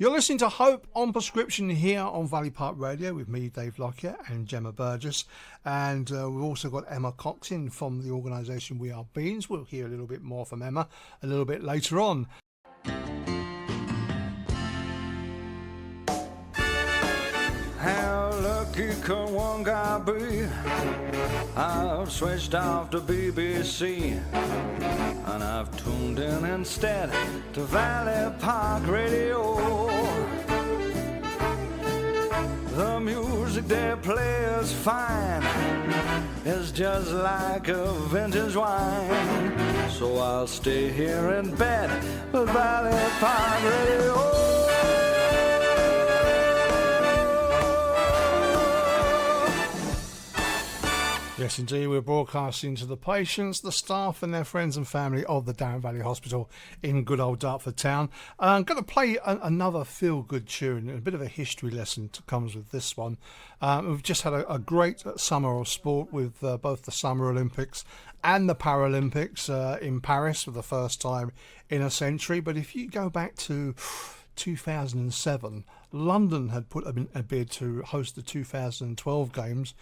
You're listening to Hope on Prescription here on Valley Park Radio with me, Dave Lockyer, and Jemma Burgess. And we've also got Emma Cox in from the organisation We Are Beans. We'll hear a little bit more from Emma a little bit later on. How lucky can one guy be? I've switched off the BBC and I've tuned in instead to Valley Park Radio. The music they play is fine, it's just like a vintage wine. So I'll stay here in bed with Valley Park Radio. Yes, indeed, we're broadcasting to the patients, the staff and their friends and family of the Darren Valley Hospital in good old Dartford Town. I'm going to play another feel-good tune, a bit of a history lesson comes with this one. We've just had a great summer of sport with both the Summer Olympics and the Paralympics in Paris for the first time in a century. But if you go back to 2007, London had put a bid to host the 2012 Games,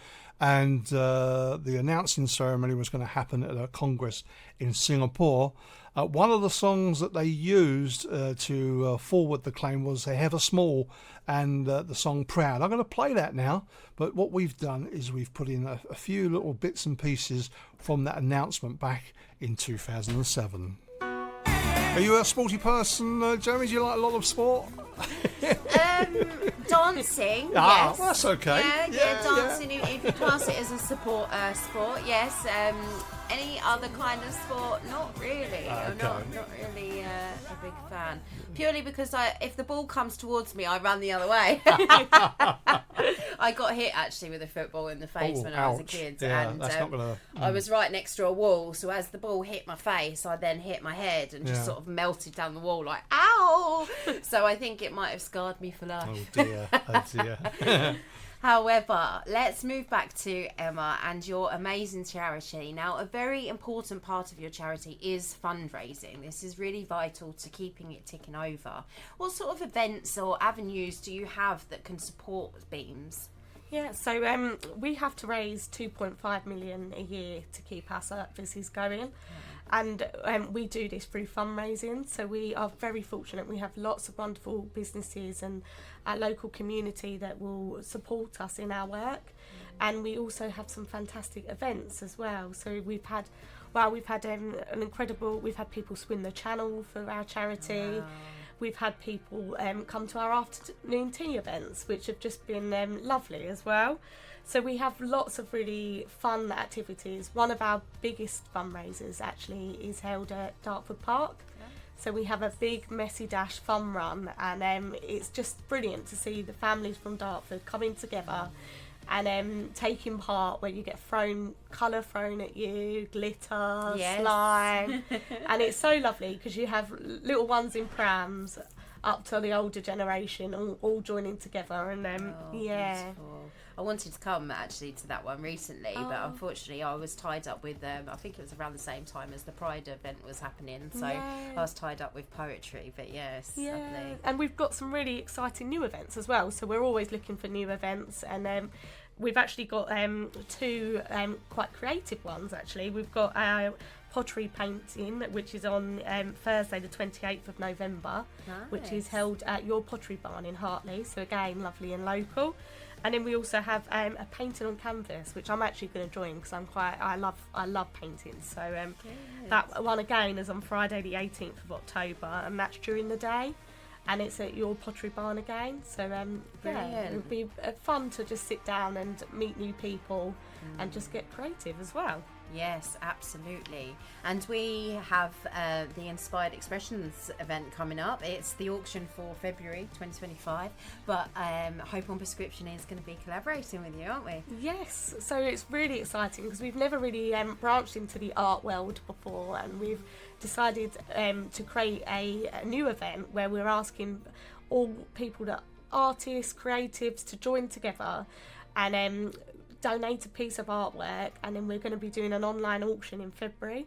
and the announcing ceremony was going to happen at a congress in Singapore. One of the songs that they used to forward the claim was However Small, and the song Proud. I'm going to play that now, but what we've done is we've put in a few little bits and pieces from that announcement back in 2007. Are you a sporty person, Jeremy? Do you like a lot of sport? Dancing, Ah, yes. well, that's okay. Yeah, dancing, if you class it as a sport, yes. Any other kind of sport? Not really. I'm not really a big fan. Purely because if the ball comes towards me, I run the other way. I got hit actually with a football in the face when I was a kid, and that's not gonna, I was right next to a wall. So as the ball hit my face, I then hit my head and just sort of melted down the wall like ow. So I think it might have scarred me for life. Oh dear. However, let's move back to Emma and your amazing charity. Now, a very important part of your charity is fundraising. This is really vital to keeping it ticking over. What sort of events or avenues do you have that can support Beams? Yeah, so we have to raise 2.5 million a year to keep our services going. And we do this through fundraising, so we are very fortunate. We have lots of wonderful businesses and our local community that will support us in our work. And we also have some fantastic events as well. So we've had we've had people swim the channel for our charity. Wow. We've had people come to our afternoon tea events, which have just been lovely as well. So we have lots of really fun activities. One of our biggest fundraisers actually is held at Dartford Park. Yeah. So we have a big Messy Dash fun run, and it's just brilliant to see the families from Dartford coming together and taking part, where you get colour thrown at you, glitter, slime. And it's so lovely because you have little ones in prams up to the older generation all joining together. And beautiful. I wanted to come actually to that one recently, but unfortunately I was tied up with I think it was around the same time as the Pride event was happening, so I was tied up with poetry. But yes, lovely. And we've got some really exciting new events as well, so we're always looking for new events, and we've actually got two quite creative ones actually. We've got our pottery painting, which is on Thursday the 28th of November, which is held at Your Pottery Barn in Hartley, so again lovely and local. And then we also have a painting on canvas, which I'm actually going to join because I love painting. So that one again is on Friday the 18th of October, and that's during the day, and it's at Your Pottery Barn again. So it would be fun to just sit down and meet new people and just get creative as well. Yes, absolutely. And we have the Inspired Expressions event coming up. It's the auction for February 2025. But Hope on Prescription is going to be collaborating with you, aren't we? Yes. So it's really exciting because we've never really branched into the art world before, and we've decided to create a new event where we're asking all people, that artists, creatives, to join together and donate a piece of artwork, and then we're going to be doing an online auction in February.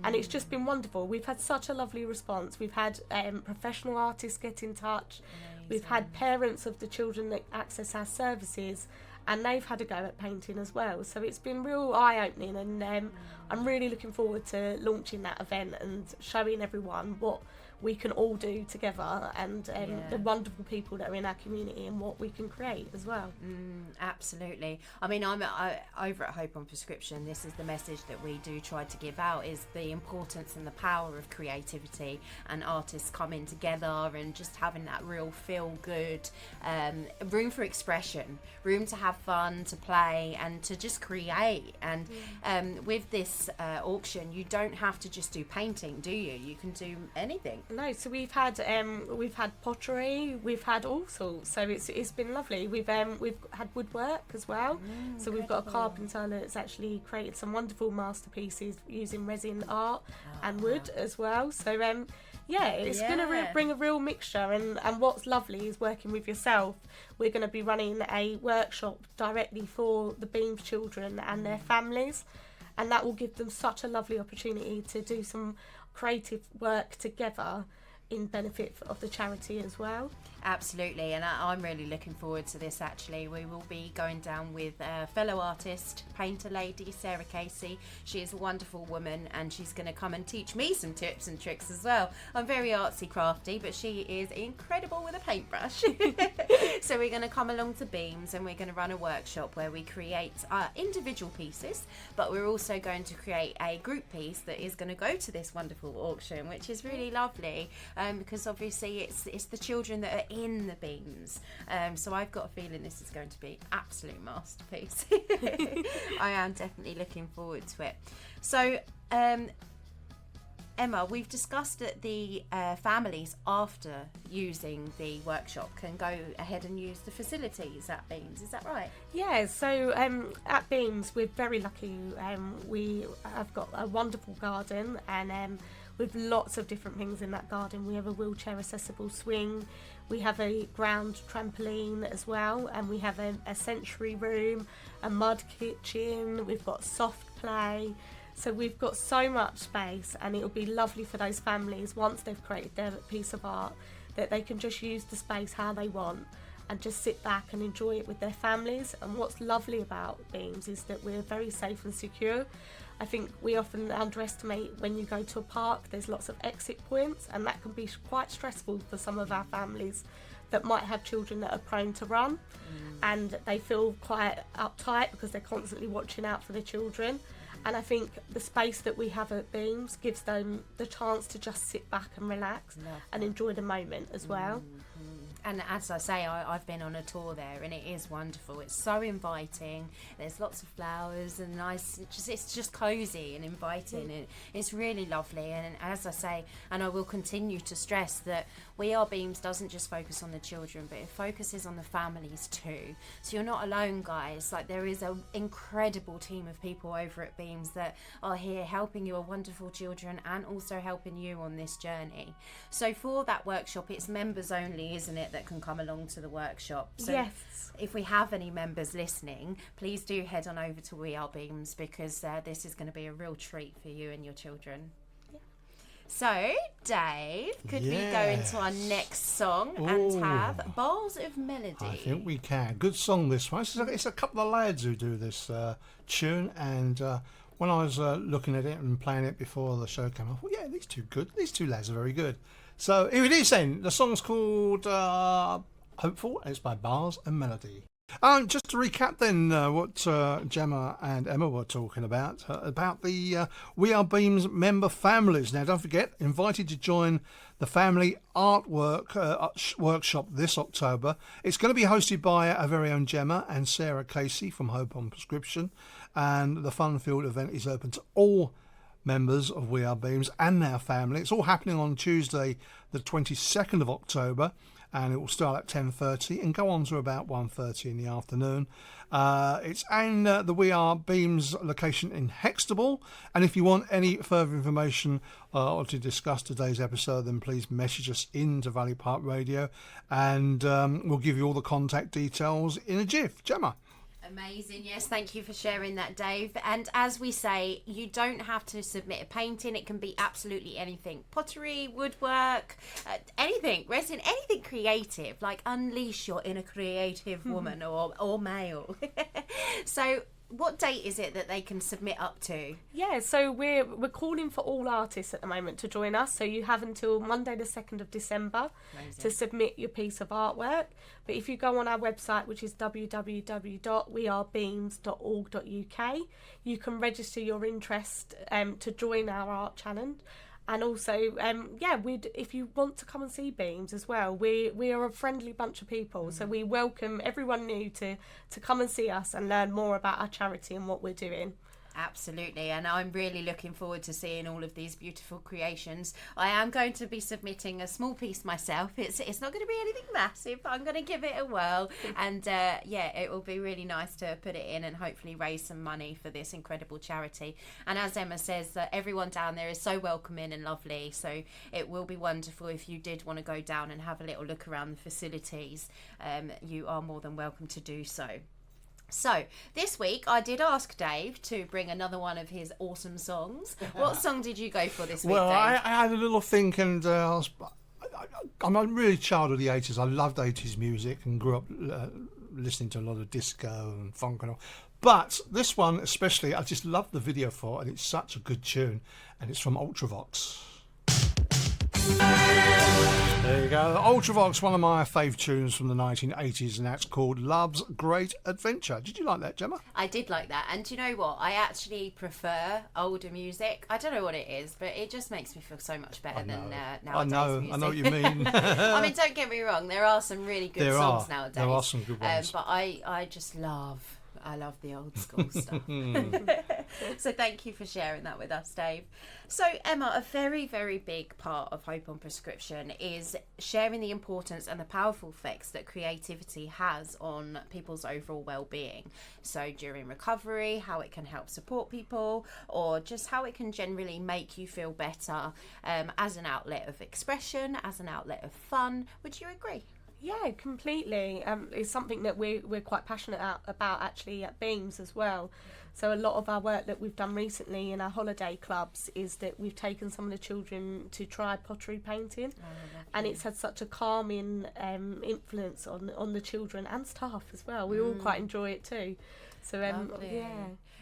And it's just been wonderful. We've had such a lovely response. We've had professional artists get in touch. We've had parents of the children that access our services, and they've had a go at painting as well. So it's been real eye-opening, and I'm really looking forward to launching that event and showing everyone what we can all do together, and the wonderful people that are in our community and what we can create as well. Absolutely. I mean, I'm over at Hope on Prescription. This is the message that we do try to give out, is the importance and the power of creativity and artists coming together and just having that real feel good room for expression, room to have fun, to play and to just create. And with this auction, you don't have to just do painting, do you? You can do anything. No, so we've had pottery, we've had all sorts. So it's been lovely. We've had woodwork as well. So we've got a carpenter that's actually created some wonderful masterpieces using resin art and wood as well. So it's going to bring a real mixture. And what's lovely is working with yourself. We're going to be running a workshop directly for the Beams children and their families, and that will give them such a lovely opportunity to do some creative work together in benefit of the charity as well. Absolutely, and I'm really looking forward to this. Actually, we will be going down with fellow artist, painter lady Sarah Casey. She is a wonderful woman, and she's going to come and teach me some tips and tricks as well. I'm very artsy crafty, but she is incredible with a paintbrush. So we're going to come along to Beams, and we're going to run a workshop where we create individual pieces, but we're also going to create a group piece that is going to go to this wonderful auction, which is really lovely, because obviously it's the children that are in the Beams, so I've got a feeling this is going to be absolute masterpiece. I am definitely looking forward to it. So Emma, we've discussed that the families after using the workshop can go ahead and use the facilities at Beams, is that right? Yeah, so at Beams we're very lucky. We have got a wonderful garden, and with lots of different things in that garden. We have a wheelchair accessible swing, we have a ground trampoline as well, and we have a sensory room, a mud kitchen, we've got soft play. So we've got so much space, and it'll be lovely for those families once they've created their piece of art, that they can just use the space how they want and just sit back and enjoy it with their families. And what's lovely about Beams is that we're very safe and secure. I think we often underestimate when you go to a park, there's lots of exit points, and that can be quite stressful for some of our families that might have children that are prone to run, and they feel quite uptight because they're constantly watching out for their children. And I think the space that we have at Beams gives them the chance to just sit back and relax and enjoy the moment as well. And as I say, I've been on a tour there, and it is wonderful. It's so inviting. There's lots of flowers and nice. It's just cosy and inviting, and it's really lovely. And as I say, and I will continue to stress that We Are Beams doesn't just focus on the children, but it focuses on the families too. So you're not alone, guys. Like, there is an incredible team of people over at Beams that are here helping your wonderful children and also helping you on this journey. So for that workshop, it's members only, isn't it, that can come along to the workshop? So yes. If we have any members listening, please do head on over to We Are Beams, because this is going to be a real treat for you and your children. Yeah. So, Dave, could we go into our next song and have Bowls of Melody? I think we can. Good song, this one. It's a couple of lads who do this tune, and when I was looking at it and playing it before the show came off, well, yeah, these two lads are very good. So here it is then. The song's called Hopeful, and it's by Bars and Melody. Just to recap then what Jemma and Emma were talking about the We Are Beams member families. Now, don't forget, invited to join the family artwork workshop this October. It's going to be hosted by our very own Jemma and Sarah Casey from Hope on Prescription, and the fun-filled event is open to all members of We Are Beams and their family. It's all happening on Tuesday the 22nd of October, and it will start at 10:30 and go on to about 1:30 in the afternoon. It's in the We Are Beams location in Hextable, and if you want any further information or to discuss today's episode, then please message us into Valley Park Radio, and we'll give you all the contact details in a jiff. Jemma? Amazing. Yes, thank you for sharing that, Dave. And as we say, you don't have to submit a painting. It can be absolutely anything. Pottery, woodwork, anything, resin, anything creative. Like, unleash your inner creative woman or male. So what date is it that they can submit up to? Yeah, so we're calling for all artists at the moment to join us. So you have until Monday the 2nd of December to submit your piece of artwork. But if you go on our website, which is www.wearebeams.org.uk, you can register your interest to join our art challenge. And also, if you want to come and see Beams as well, we are a friendly bunch of people, so we welcome everyone new to come and see us and learn more about our charity and what we're doing. Absolutely, and I'm really looking forward to seeing all of these beautiful creations. I am going to be submitting a small piece myself. It's not going to be anything massive, but I'm going to give it a whirl, and it will be really nice to put it in and hopefully raise some money for this incredible charity. And as Emma says, that everyone down there is so welcoming and lovely, so it will be wonderful if you did want to go down and have a little look around the facilities. You are more than welcome to do so. So, this week I did ask Dave to bring another one of his awesome songs. What song did you go for this week, Well, Dave? I had a little think, and I'm a really child of the 80s. I loved 80s music and grew up listening to a lot of disco and funk and all. But this one especially, I just love the video for it, and it's such a good tune, and it's from Ultravox. There you go. Ultravox, one of my fave tunes from the 1980s, and that's called Love's Great Adventure. Did you like that, Gemma? I did like that, and do you know what? I actually prefer older music. I don't know what it is, but it just makes me feel so much better than nowadays music. I know what you mean. I mean, don't get me wrong, there are some really good songs nowadays. There are some good ones. But I just love the old school stuff. So thank you for sharing that with us, Dave. So Emma, a very, very big part of Hope on Prescription is sharing the importance and the powerful effects that creativity has on people's overall well-being. So during recovery, how it can help support people, or just how it can generally make you feel better as an outlet of expression, as an outlet of fun. Would you agree? Yeah, completely. It's something that we're quite passionate about actually at Beams as well. So a lot of our work that we've done recently in our holiday clubs is that we've taken some of the children to try pottery painting, and it's had such a calming influence on the children and staff as well. We all quite enjoy it too. So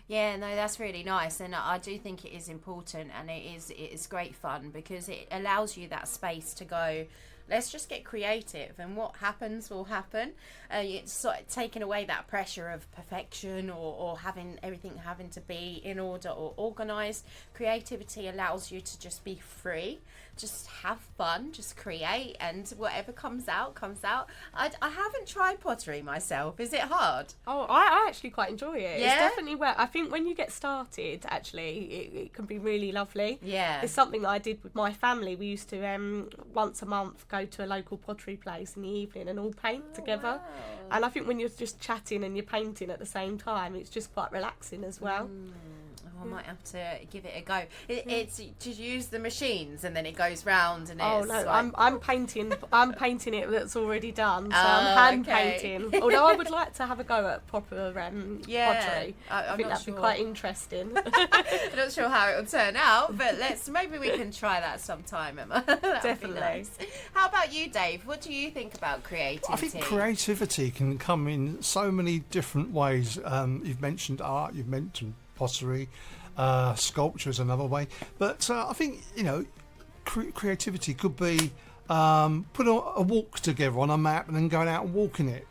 Yeah, no, that's really nice, and I do think it is important, and it is great fun because it allows you that space to go, let's just get creative, and what happens will happen. It's sort of taking away that pressure of perfection or having everything having to be in order or organised. Creativity allows you to just be free, just have fun, just create, and whatever comes out, comes out. I haven't tried pottery myself. Is it hard? Oh, I actually quite enjoy it. Yeah? It's definitely I think when you get started, actually, it can be really lovely. Yeah. It's something that I did with my family. We used to, once a month, go to a local pottery place in the evening and all paint together. Wow. And I think when you're just chatting and you're painting at the same time, it's just quite relaxing as well. I might have to give it a go. It's to use the machines and then it goes round and Oh it's no, like... I'm painting it that's already done. So I'm hand painting. Although I would like to have a go at proper pottery. I think that'd be quite interesting. I'm not sure how it will turn out, but maybe we can try that sometime, Emma. Definitely. Nice. How about you, Dave? What do you think about creativity? I think creativity can come in so many different ways. You've mentioned art, you've mentioned pottery, sculpture is another way. But I think, creativity could be put a walk together on a map and then going out and walking it.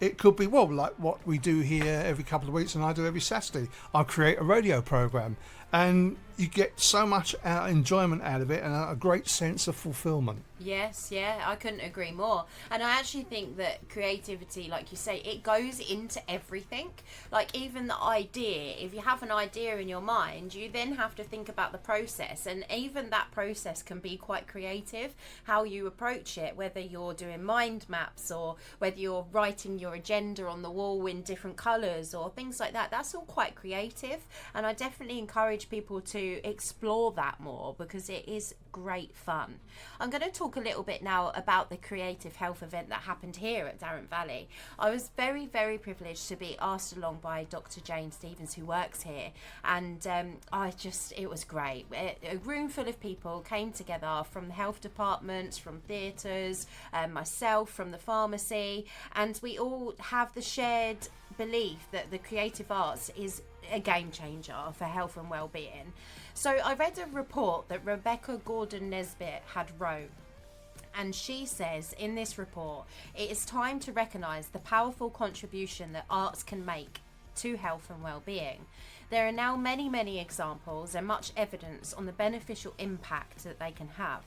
It could be, like what we do here every couple of weeks and I do every Saturday. I create a radio programme and you get so much enjoyment out of it and a great sense of fulfilment. Yes, I couldn't agree more. And I actually think that creativity, like you say, it goes into everything. Like even the idea, if you have an idea in your mind, you then have to think about the process, and even that process can be quite creative, how you approach it, whether you're doing mind maps or whether you're writing your agenda on the wall in different colours or things like that. That's all quite creative, and I definitely encourage people to explore that more because it is great fun. I'm going to talk a little bit now about the creative health event that happened here at Darren Valley. I was very, very privileged to be asked along by Dr. Jane Stevens, who works here, and it was great. A room full of people came together from the health departments, from theatres, myself from the pharmacy, and we all have the shared belief that the creative arts is a game changer for health and well-being. So I read a report that Rebecca Gordon-Nesbitt had wrote, and she says in this report, it is time to recognise the powerful contribution that arts can make to health and well-being. There are now many, many examples and much evidence on the beneficial impact that they can have.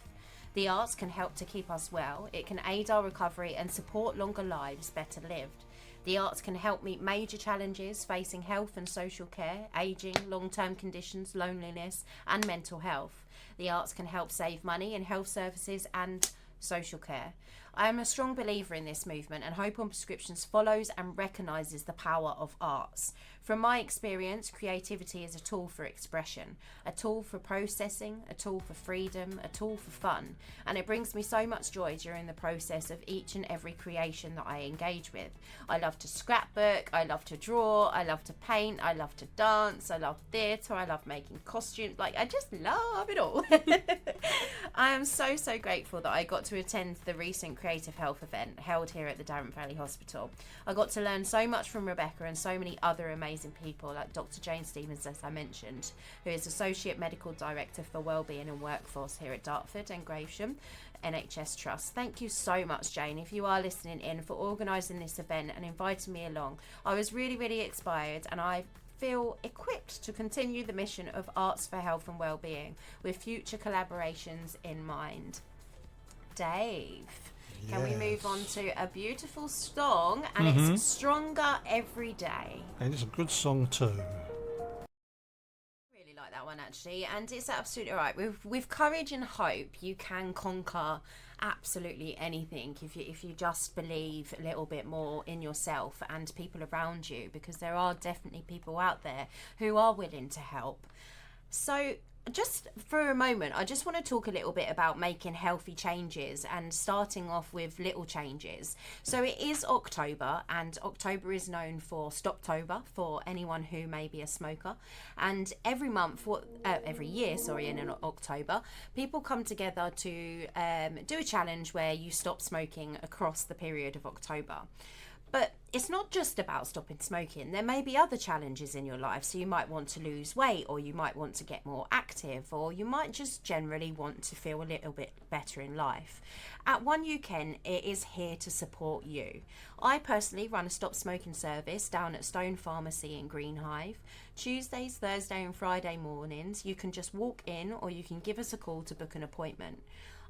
The arts can help to keep us well, it can aid our recovery and support longer lives better lived. The arts can help meet major challenges facing health and social care, ageing, long-term conditions, loneliness and mental health. The arts can help save money in health services and social care. I am a strong believer in this movement, and Hope on Prescriptions follows and recognises the power of arts. From my experience, creativity is a tool for expression, a tool for processing, a tool for freedom, a tool for fun, and it brings me so much joy during the process of each and every creation that I engage with. I love to scrapbook, I love to draw, I love to paint, I love to dance, I love theatre, I love making costumes, I just love it all. I am so grateful that I got to attend the recent creative health event held here at the Darren Valley Hospital. I got to learn so much from Rebecca and so many other amazing people like Dr. Jane Stevens, as I mentioned, who is Associate Medical Director for Wellbeing and Workforce here at Dartford and Gravesham NHS Trust. Thank you so much, Jane, if you are listening in, for organising this event and inviting me along. I was really inspired, and I feel equipped to continue the mission of Arts for Health and Wellbeing with future collaborations in mind. Dave, can we move on to a beautiful song? And it's Stronger Every Day. And it's a good song too. Really like that one, actually, and it's absolutely right. With courage and hope, you can conquer absolutely anything if you just believe a little bit more in yourself and people around you, because there are definitely people out there who are willing to help. So just for a moment, I just want to talk a little bit about making healthy changes and starting off with little changes. So it is October, and October is known for Stoptober for anyone who may be a smoker. And every year in October, people come together to do a challenge where you stop smoking across the period of October. But it's not just about stopping smoking. There may be other challenges in your life. So you might want to lose weight, or you might want to get more active, or you might just generally want to feel a little bit better in life. At One You Can, it is here to support you. I personally run a stop smoking service down at Stone Pharmacy in Greenhive. Tuesdays, Thursday and Friday mornings, you can just walk in, or you can give us a call to book an appointment.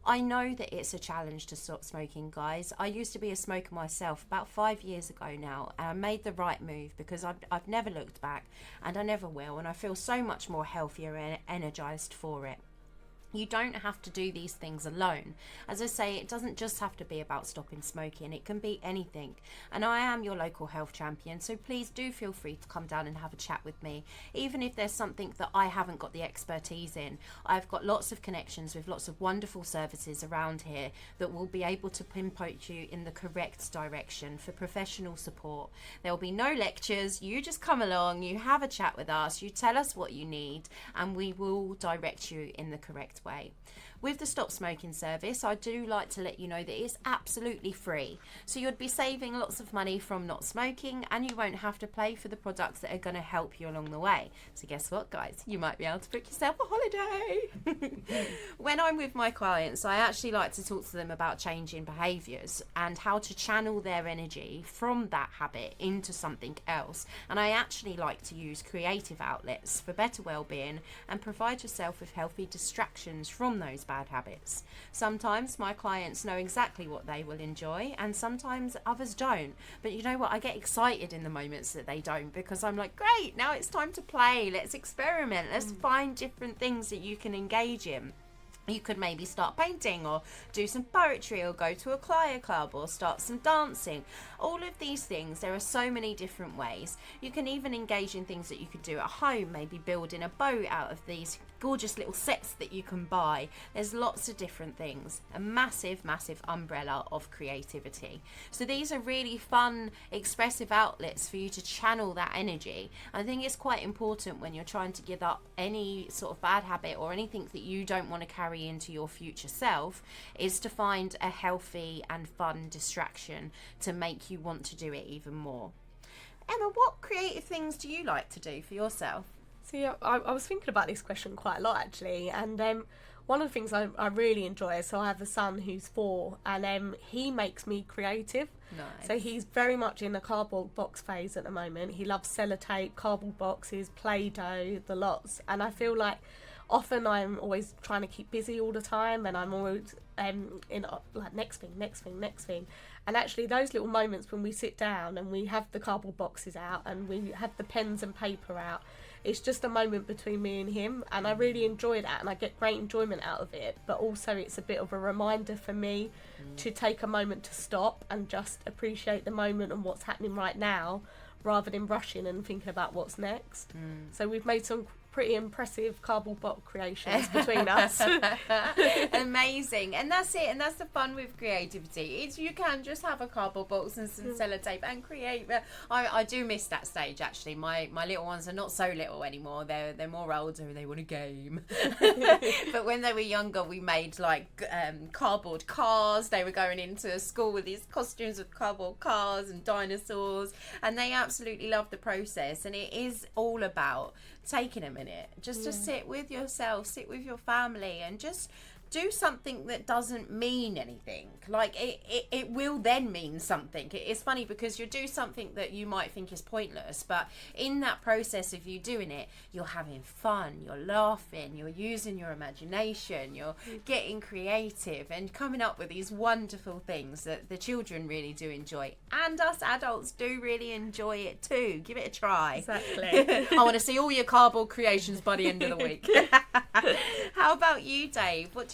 I know that it's a challenge to stop smoking, guys. I used to be a smoker myself about 5 years ago now, and I made the right move because I've never looked back, and I never will, and I feel so much more healthier and energised for it. You don't have to do these things alone. As I say, it doesn't just have to be about stopping smoking. It can be anything. And I am your local health champion, so please do feel free to come down and have a chat with me. Even if there's something that I haven't got the expertise in, I've got lots of connections with lots of wonderful services around here that will be able to pinpoint you in the correct direction for professional support. There will be no lectures. You just come along, you have a chat with us, you tell us what you need, and we will direct you in the correct way. With the Stop Smoking service, I do like to let you know that it's absolutely free. So you'd be saving lots of money from not smoking, and you won't have to pay for the products that are going to help you along the way. So guess what, guys? You might be able to book yourself a holiday. When I'm with my clients, I actually like to talk to them about changing behaviours and how to channel their energy from that habit into something else. And I actually like to use creative outlets for better well-being and provide yourself with healthy distractions from those bad habits. Sometimes my clients know exactly what they will enjoy, and sometimes others don't. But you know what? I get excited in the moments that they don't, because I'm like, great, now it's time to play. Let's experiment. Let's find different things that you can engage in. You could maybe start painting or do some poetry or go to a choir club or start some dancing. All of these things, there are so many different ways. You can even engage in things that you could do at home, maybe building a boat out of these gorgeous little sets that you can buy. There's lots of different things. A massive, massive umbrella of creativity. So these are really fun, expressive outlets for you to channel that energy. I think it's quite important when you're trying to give up any sort of bad habit or anything that you don't want to carry into your future self, is to find a healthy and fun distraction to make you want to do it even more. Emma, what creative things do you like to do for yourself? So yeah, I was thinking about this question quite a lot actually, and one of the things I really enjoy, so I have a son who's 4, and he makes me creative. Nice. So he's very much in the cardboard box phase at the moment. He loves sellotape, cardboard boxes, Play-Doh, the lots, and I feel like often I'm always trying to keep busy all the time, and I'm always in like next thing. And actually those little moments when we sit down and we have the cardboard boxes out and we have the pens and paper out, it's just a moment between me and him, and I really enjoy that, and I get great enjoyment out of it. But also it's a bit of a reminder for me to take a moment to stop and just appreciate the moment and what's happening right now, rather than rushing and thinking about what's next. So we've made some pretty impressive cardboard box creations between us. Amazing. And that's it, and that's the fun with creativity. It's you can just have a cardboard box and some sellotape and create. I do miss that stage actually. My little ones are not so little anymore. They're more older and they want a game. But when they were younger, we made like cardboard cars. They were going into school with these costumes of cardboard cars and dinosaurs, and they absolutely love the process. And it is all about taking a minute just to sit with yourself, sit with your family, and just do something that doesn't mean anything. Like it will then mean something. It's funny because you do something that you might think is pointless, but in that process of you doing it, you're having fun, you're laughing, you're using your imagination, you're getting creative and coming up with these wonderful things that the children really do enjoy, and us adults do really enjoy it too. Give it a try. Exactly. I want to see all your cardboard creations by the end of the week. How about you, Dave? What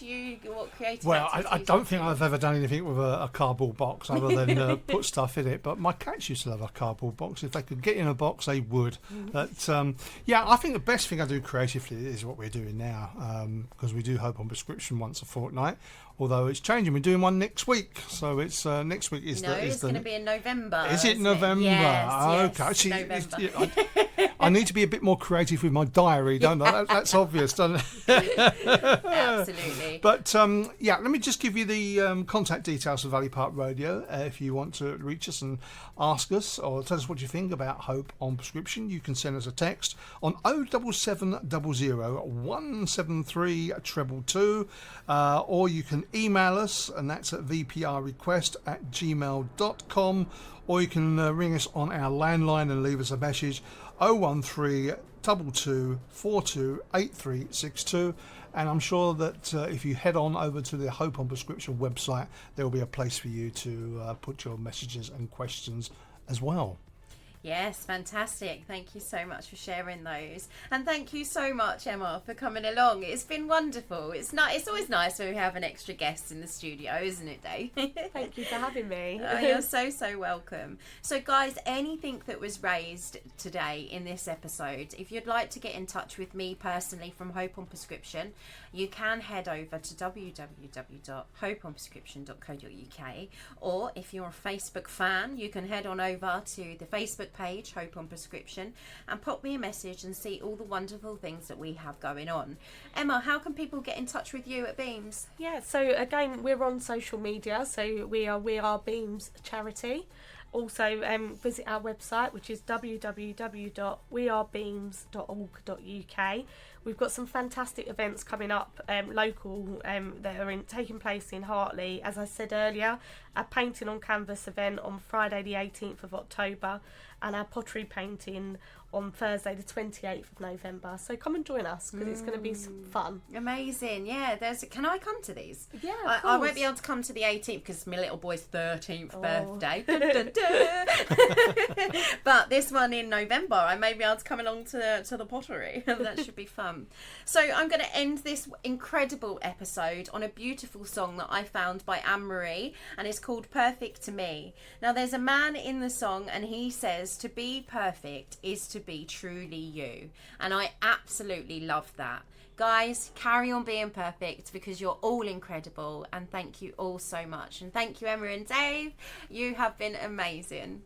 creative Well, I activities don't think I've ever done anything with a cardboard box other than put stuff in it. But my cats used to love a cardboard box. If they could get in a box, they would. But yeah, I think the best thing I do creatively is what we're doing now, because we do Hope on Prescription once a fortnight. Although it's changing, we're doing one next week. So it's next week is it's going to be in November. Is it November? Yes, okay. See, November. I need to be a bit more creative with my diary, don't I? That's obvious, doesn't it? Absolutely. But yeah, let me just give you the contact details for Valley Park Radio. If you want to reach us and ask us or tell us what you think about Hope on Prescription, you can send us a text on 07700 173 222, or you can email us, and that's at vprrequest@gmail.com, or you can ring us on our landline and leave us a message 013 22 42 8362. And I'm sure that if you head on over to the Hope on Prescription website, there will be a place for you to put your messages and questions as well. Yes, fantastic. Thank you so much for sharing those. And thank you so much, Emma, for coming along. It's been wonderful. It's always nice when we have an extra guest in the studio, isn't it, Dave? Thank you for having me. Oh, you're so welcome. So guys, anything that was raised today in this episode, if you'd like to get in touch with me personally from Hope on Prescription, you can head over to www.hopeonprescription.co.uk, or if you're a Facebook fan, you can head on over to the Facebook page Hope on Prescription and pop me a message and see all the wonderful things that we have going on. Emma, how can people get in touch with you at Beams? Yeah, so again, we're on social media, so we are Beams Charity. Also, visit our website, which is www.wearebeams.org.uk. We've got some fantastic events coming up, local, that are taking place in Hartley. As I said earlier, a painting on canvas event on Friday the 18th of October, and our pottery painting on Thursday the 28th of November. So come and join us, because it's going to be some fun. Amazing. Yeah, can I come to these? Yeah, I won't be able to come to the 18th because it's my little boy's 13th birthday. But this one in November, I may be able to come along to the pottery. That should be fun. come. So I'm going to end this incredible episode on a beautiful song that I found by Anne-Marie, and it's called Perfect to Me. Now there's a man in the song and he says to be perfect is to be truly you, and I absolutely love that. Guys, carry on being perfect because you're all incredible, and thank you all so much. And thank you, Emma and Dave. You have been amazing.